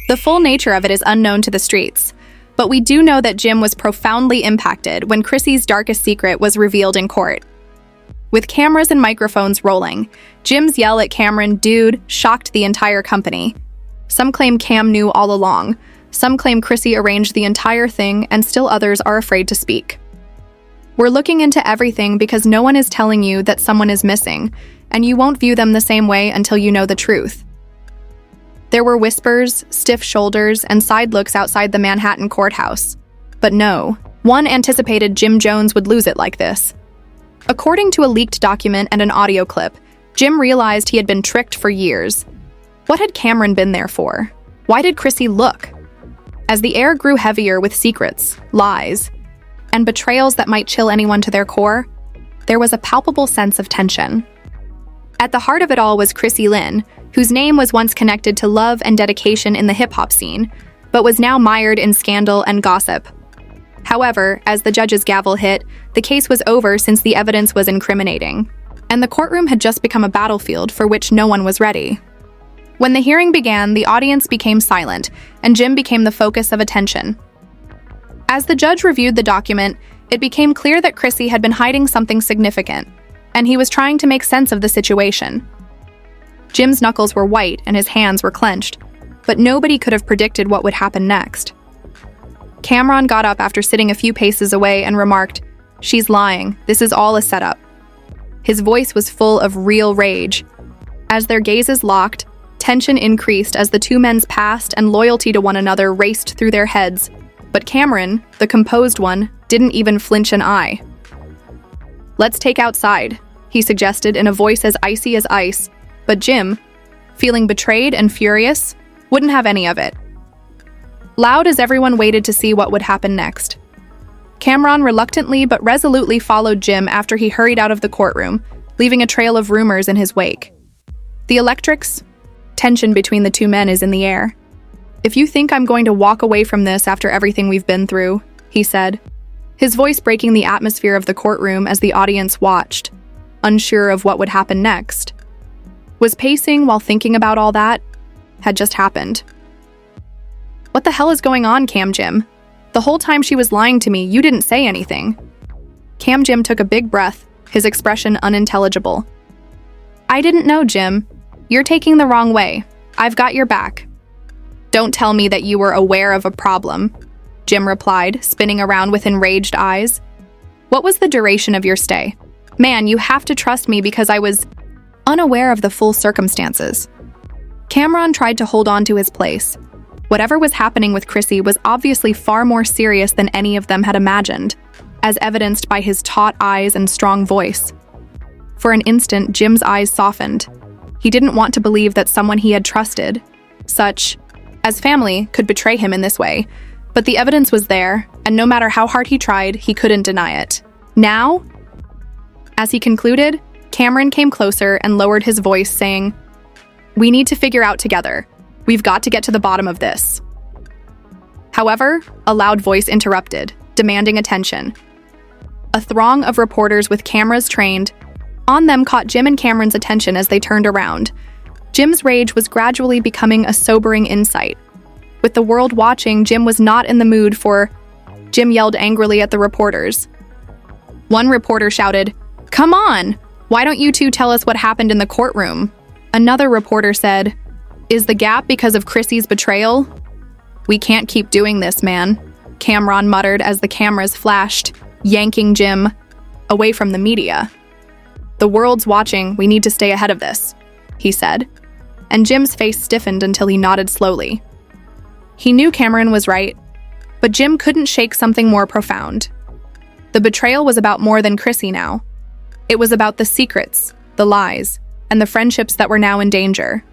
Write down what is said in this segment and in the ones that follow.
The full nature of it is unknown to the streets, but we do know that Jim was profoundly impacted when Chrissy's darkest secret was revealed in court. With cameras and microphones rolling, Jim's yell at Cameron, "Dude," shocked the entire company. Some claim Cam knew all along, some claim Chrissy arranged the entire thing, and still others are afraid to speak. We're looking into everything because no one is telling you that someone is missing, and you won't view them the same way until you know the truth. There were whispers, stiff shoulders, and side looks outside the Manhattan courthouse. But no, one anticipated Jim Jones would lose it like this. According to a leaked document and an audio clip, Jim realized he had been tricked for years. What had Cameron been there for? Why did Chrissy look? As the air grew heavier with secrets, lies, and betrayals that might chill anyone to their core, there was a palpable sense of tension. At the heart of it all was Chrissy Lynn, whose name was once connected to love and dedication in the hip-hop scene, but was now mired in scandal and gossip. However, as the judge's gavel hit, the case was over since the evidence was incriminating, and the courtroom had just become a battlefield for which no one was ready. When the hearing began, the audience became silent, and Jim became the focus of attention. As the judge reviewed the document, it became clear that Chrissy had been hiding something significant, and he was trying to make sense of the situation. Jim's knuckles were white and his hands were clenched, but nobody could have predicted what would happen next. Cameron got up after sitting a few paces away and remarked, "She's lying. This is all a setup." His voice was full of real rage. As their gazes locked, tension increased as the two men's past and loyalty to one another raced through their heads, but Cameron, the composed one, didn't even flinch an eye. "Let's take outside," he suggested in a voice as icy as ice, but Jim, feeling betrayed and furious, wouldn't have any of it. Loud as everyone waited to see what would happen next. Cameron reluctantly but resolutely followed Jim after he hurried out of the courtroom, leaving a trail of rumors in his wake. The electrics, tension between the two men is in the air. "If you think I'm going to walk away from this after everything we've been through," he said, his voice breaking the atmosphere of the courtroom as the audience watched, unsure of what would happen next. Was pacing while thinking about all that had just happened. "What the hell is going on, Cam Jim? The whole time she was lying to me, you didn't say anything." Cam Jim took a big breath, his expression unintelligible. "I didn't know, Jim. You're taking the wrong way. I've got your back." "Don't tell me that you were aware of a problem," Jim replied, spinning around with enraged eyes. "What was the duration of your stay? Man, you have to trust me because I was unaware of the full circumstances." Cameron tried to hold on to his place. Whatever was happening with Chrissy was obviously far more serious than any of them had imagined, as evidenced by his taut eyes and strong voice. For an instant, Jim's eyes softened. He didn't want to believe that someone he had trusted, such as family, could betray him in this way, but the evidence was there, and no matter how hard he tried, he couldn't deny it. Now, as he concluded, Cameron came closer and lowered his voice, saying, "We need to figure out together. We've got to get to the bottom of this." However, a loud voice interrupted, demanding attention. A throng of reporters with cameras trained on them caught Jim and Cameron's attention as they turned around. Jim's rage was gradually becoming a sobering insight. With the world watching, Jim was not in the mood for... Jim yelled angrily at the reporters. One reporter shouted, "Come on! Why don't you two tell us what happened in the courtroom?" Another reporter said, "Is the gap because of Chrissy's betrayal?" "We can't keep doing this, man," Cameron muttered as the cameras flashed, yanking Jim away from the media. "The world's watching, we need to stay ahead of this," he said, and Jim's face stiffened until he nodded slowly. He knew Cameron was right, but Jim couldn't shake something more profound. The betrayal was about more than Chrissy now. It was about the secrets, the lies, and the friendships that were now in danger.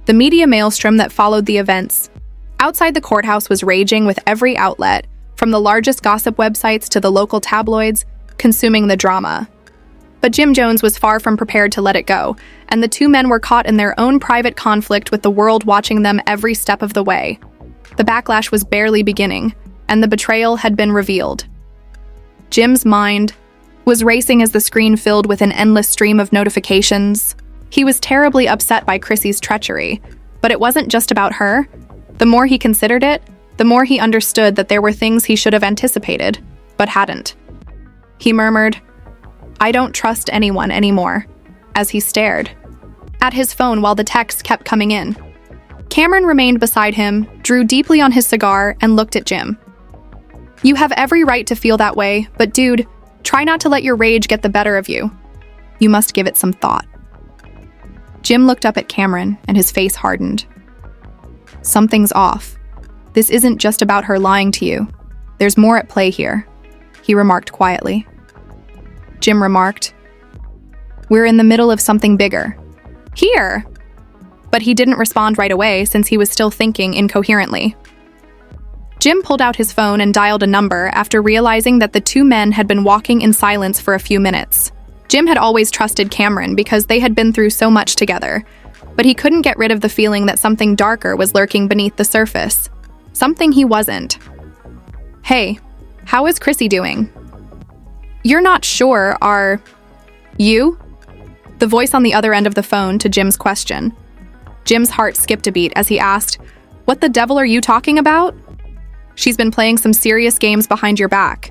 The media maelstrom that followed the events outside the courthouse was raging, with every outlet, from the largest gossip websites to the local tabloids, consuming the drama. But Jim Jones was far from prepared to let it go, and the two men were caught in their own private conflict with the world watching them every step of the way. The backlash was barely beginning, and the betrayal had been revealed. Jim's mind was racing as the screen filled with an endless stream of notifications. He was terribly upset by Chrissy's treachery, but it wasn't just about her. The more he considered it, the more he understood that there were things he should have anticipated, but hadn't. He murmured, "I don't trust anyone anymore," as he stared at his phone while the texts kept coming in. Cameron remained beside him, drew deeply on his cigar, and looked at Jim. "You have every right to feel that way, but dude, try not to let your rage get the better of you. You must give it some thought." Jim looked up at Cameron, and his face hardened. "Something's off. This isn't just about her lying to you. There's more at play here," he remarked quietly. Jim remarked, "We're in the middle of something bigger." "Here!" But he didn't respond right away since he was still thinking incoherently. Jim pulled out his phone and dialed a number after realizing that the two men had been walking in silence for a few minutes. Jim had always trusted Cameron because they had been through so much together, but he couldn't get rid of the feeling that something darker was lurking beneath the surface. Something he wasn't. "Hey, how is Chrissy doing?" "You're not sure, are you?" The voice on the other end of the phone to Jim's question. Jim's heart skipped a beat as he asked, "What the devil are you talking about?" "She's been playing some serious games behind your back.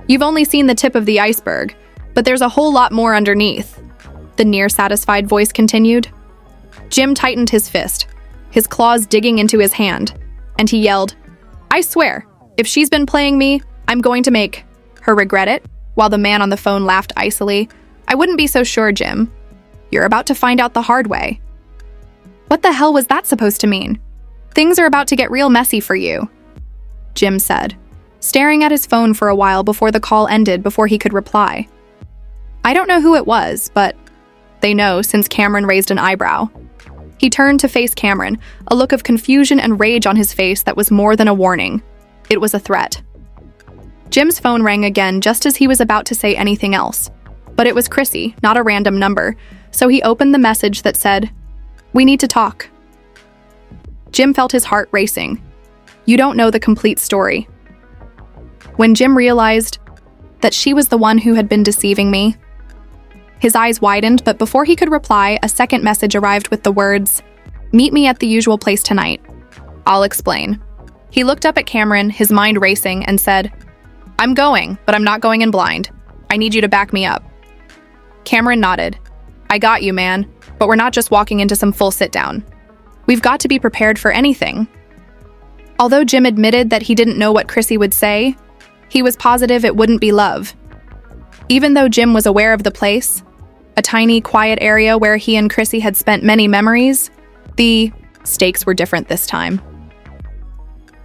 You've only seen the tip of the iceberg, but there's a whole lot more underneath," the near-satisfied voice continued. Jim tightened his fist, his claws digging into his hand, and he yelled, "I swear, if she's been playing me, I'm going to make her regret it," while the man on the phone laughed icily. "I wouldn't be so sure, Jim. You're about to find out the hard way." "What the hell was that supposed to mean?" "Things are about to get real messy for you," Jim said, staring at his phone for a while before the call ended before he could reply. "I don't know who it was, but they know," since Cameron raised an eyebrow. He turned to face Cameron, a look of confusion and rage on his face that was more than a warning. It was a threat. Jim's phone rang again just as he was about to say anything else. But it was Chrissy, not a random number, so he opened the message that said, "We need to talk." Jim felt his heart racing. You don't know the complete story. When Jim realized that she was the one who had been deceiving me, his eyes widened, but before he could reply, a second message arrived with the words, "Meet me at the usual place tonight. I'll explain." He looked up at Cameron, his mind racing, and said, "I'm going, but I'm not going in blind. I need you to back me up." Cameron nodded. "I got you, man, but we're not just walking into some full sit-down. We've got to be prepared for anything." Although Jim admitted that he didn't know what Chrissy would say, he was positive it wouldn't be love. Even though Jim was aware of the place, a tiny, quiet area where he and Chrissy had spent many memories, the stakes were different this time.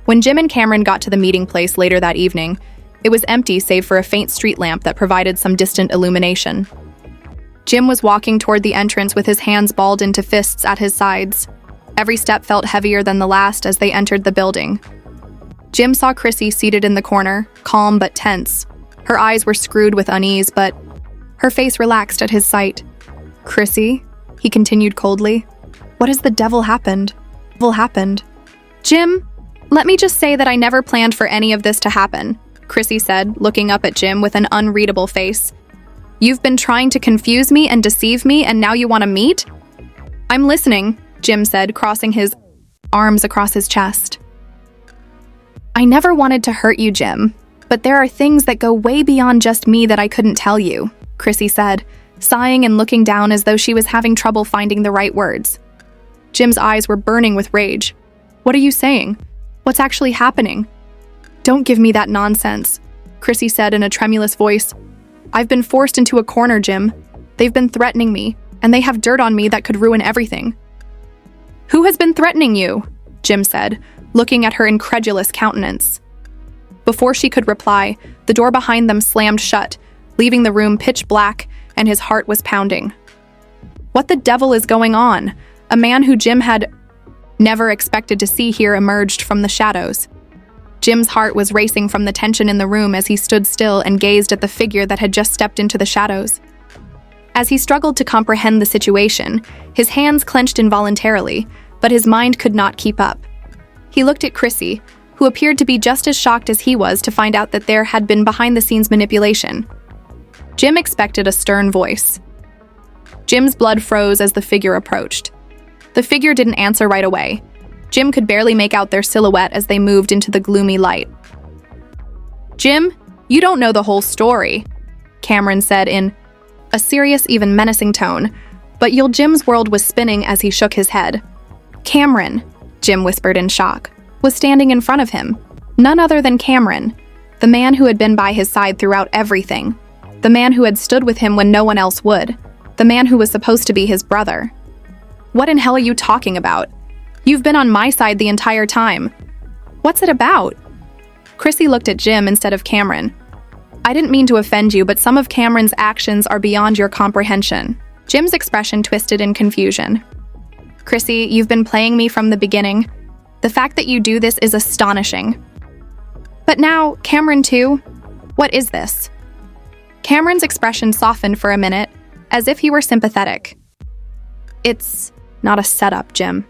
When Jim and Cameron got to the meeting place later that evening, it was empty save for a faint street lamp that provided some distant illumination. Jim was walking toward the entrance with his hands balled into fists at his sides. Every step felt heavier than the last as they entered the building. Jim saw Chrissy seated in the corner, calm but tense. Her eyes were screwed with unease, but her face relaxed at his sight. "Chrissy?" he continued coldly. "What has the devil happened?" "Jim, let me just say that I never planned for any of this to happen," Chrissy said, looking up at Jim with an unreadable face. "You've been trying to confuse me and deceive me, and now you want to meet?" "I'm listening," Jim said, crossing his arms across his chest. "I never wanted to hurt you, Jim, but there are things that go way beyond just me that I couldn't tell you," Chrissy said, sighing and looking down as though she was having trouble finding the right words. Jim's eyes were burning with rage. "What are you saying? What's actually happening?" "Don't give me that nonsense," Chrissy said in a tremulous voice. "I've been forced into a corner, Jim. They've been threatening me, and they have dirt on me that could ruin everything." "Who has been threatening you?" Jim said, looking at her incredulous countenance. Before she could reply, the door behind them slammed shut, leaving the room pitch black, and his heart was pounding. What the devil is going on? A man who Jim had never expected to see here emerged from the shadows. Jim's heart was racing from the tension in the room as he stood still and gazed at the figure that had just stepped into the shadows. As he struggled to comprehend the situation, his hands clenched involuntarily, but his mind could not keep up. He looked at Chrissy, who appeared to be just as shocked as he was to find out that there had been behind-the-scenes manipulation. Jim expected a stern voice. Jim's blood froze as the figure approached. The figure didn't answer right away. Jim could barely make out their silhouette as they moved into the gloomy light. "Jim, you don't know the whole story," Cameron said in a serious, even menacing tone, but Jim's world was spinning as he shook his head. Cameron, Jim whispered in shock, was standing in front of him. None other than Cameron, the man who had been by his side throughout everything, the man who had stood with him when no one else would, the man who was supposed to be his brother. "What in hell are you talking about? You've been on my side the entire time. What's it about?" Chrissy looked at Jim instead of Cameron. "I didn't mean to offend you, but some of Cameron's actions are beyond your comprehension." Jim's expression twisted in confusion. "Chrissy, you've been playing me from the beginning. The fact that you do this is astonishing. But now, Cameron too? What is this?" Cameron's expression softened for a minute, as if he were sympathetic. "It's not a setup, Jim.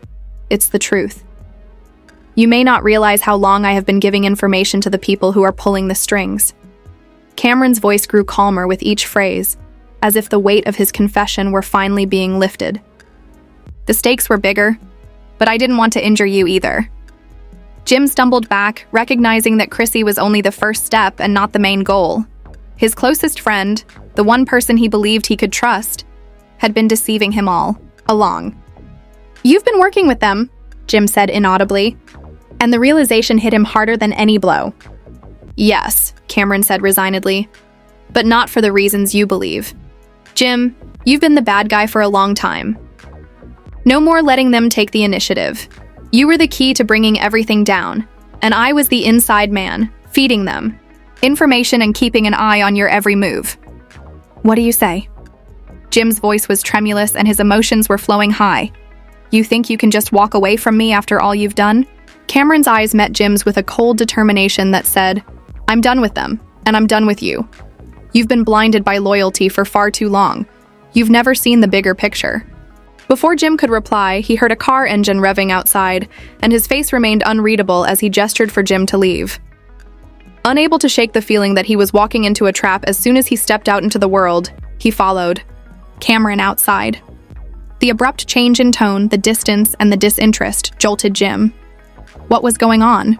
It's the truth. You may not realize how long I have been giving information to the people who are pulling the strings." Cameron's voice grew calmer with each phrase, as if the weight of his confession were finally being lifted. "The stakes were bigger, but I didn't want to injure you either." Jim stumbled back, recognizing that Chrissy was only the first step and not the main goal. His closest friend, the one person he believed he could trust, had been deceiving him all along. "You've been working with them," Jim said inaudibly, and the realization hit him harder than any blow. "Yes," Cameron said resignedly, "but not for the reasons you believe. Jim, you've been the bad guy for a long time. No more letting them take the initiative. You were the key to bringing everything down, and I was the inside man, feeding them information and keeping an eye on your every move." "What do you say?" Jim's voice was tremulous and his emotions were flowing high. "You think you can just walk away from me after all you've done?" Cameron's eyes met Jim's with a cold determination that said, "I'm done with them, and I'm done with you. You've been blinded by loyalty for far too long. You've never seen the bigger picture." Before Jim could reply, he heard a car engine revving outside, and his face remained unreadable as he gestured for Jim to leave. Unable to shake the feeling that he was walking into a trap as soon as he stepped out into the world, he followed Cameron outside. The abrupt change in tone, the distance, and the disinterest jolted Jim. What was going on?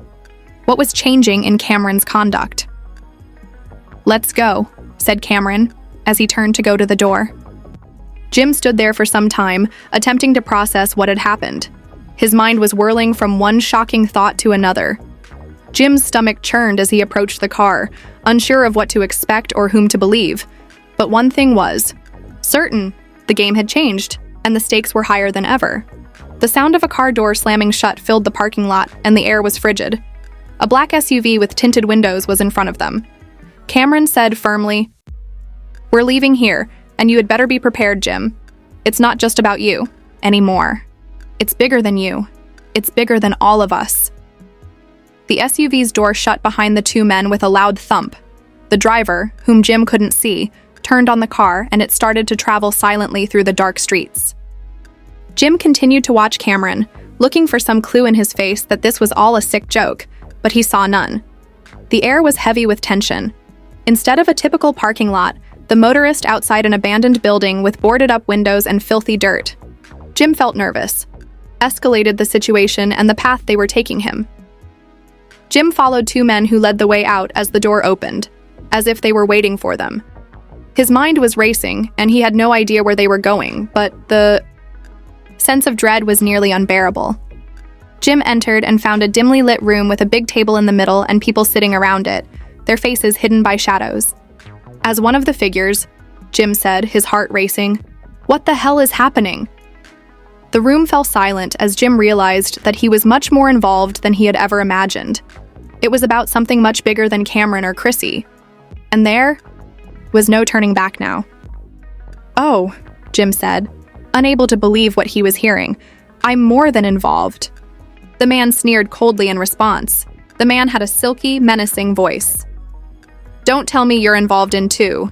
What was changing in Cameron's conduct? "Let's go," said Cameron, as he turned to go to the door. Jim stood there for some time, attempting to process what had happened. His mind was whirling from one shocking thought to another. Jim's stomach churned as he approached the car, unsure of what to expect or whom to believe. But one thing was certain: the game had changed, and the stakes were higher than ever. The sound of a car door slamming shut filled the parking lot, and the air was frigid. A black SUV with tinted windows was in front of them. Cameron said firmly, "We're leaving here, and you had better be prepared, Jim. It's not just about you anymore. It's bigger than you. It's bigger than all of us." The SUV's door shut behind the two men with a loud thump. The driver, whom Jim couldn't see, turned on the car, and it started to travel silently through the dark streets. Jim continued to watch Cameron, looking for some clue in his face that this was all a sick joke, but he saw none. The air was heavy with tension. Instead of a typical parking lot, the motorist outside an abandoned building with boarded-up windows and filthy dirt. Jim felt nervous, escalated the situation and the path they were taking him. Jim followed two men who led the way out as the door opened, as if they were waiting for them. His mind was racing, and he had no idea where they were going, but the sense of dread was nearly unbearable. Jim entered and found a dimly lit room with a big table in the middle and people sitting around it, their faces hidden by shadows. As one of the figures, Jim said, his heart racing, "What the hell is happening?" The room fell silent as Jim realized that he was much more involved than he had ever imagined. It was about something much bigger than Cameron or Chrissy. And there was no turning back now. "Oh," Jim said, unable to believe what he was hearing. "I'm more than involved." The man sneered coldly in response. The man had a silky, menacing voice. "Don't tell me you're involved in too."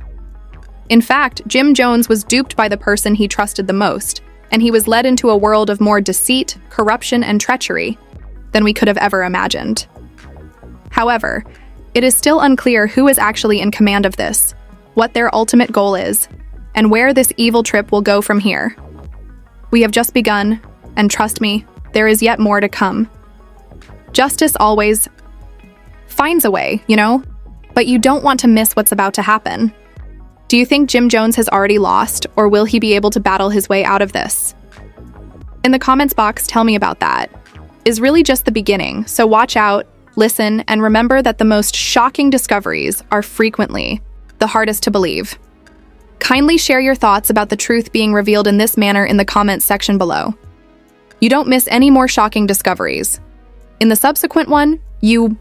In fact, Jim Jones was duped by the person he trusted the most, and he was led into a world of more deceit, corruption, and treachery than we could have ever imagined. However, it is still unclear who is actually in command of this, what their ultimate goal is, and where this evil trip will go from here. We have just begun, and trust me, there is yet more to come. Justice always finds a way, you know? But you don't want to miss what's about to happen. Do you think Jim Jones has already lost, or will he be able to battle his way out of this? In the comments box, tell me about that. Is really just the beginning, so watch out, listen, and remember that the most shocking discoveries are frequently the hardest to believe. Kindly share your thoughts about the truth being revealed in this manner in the comments section below. You don't miss any more shocking discoveries. In the subsequent one, you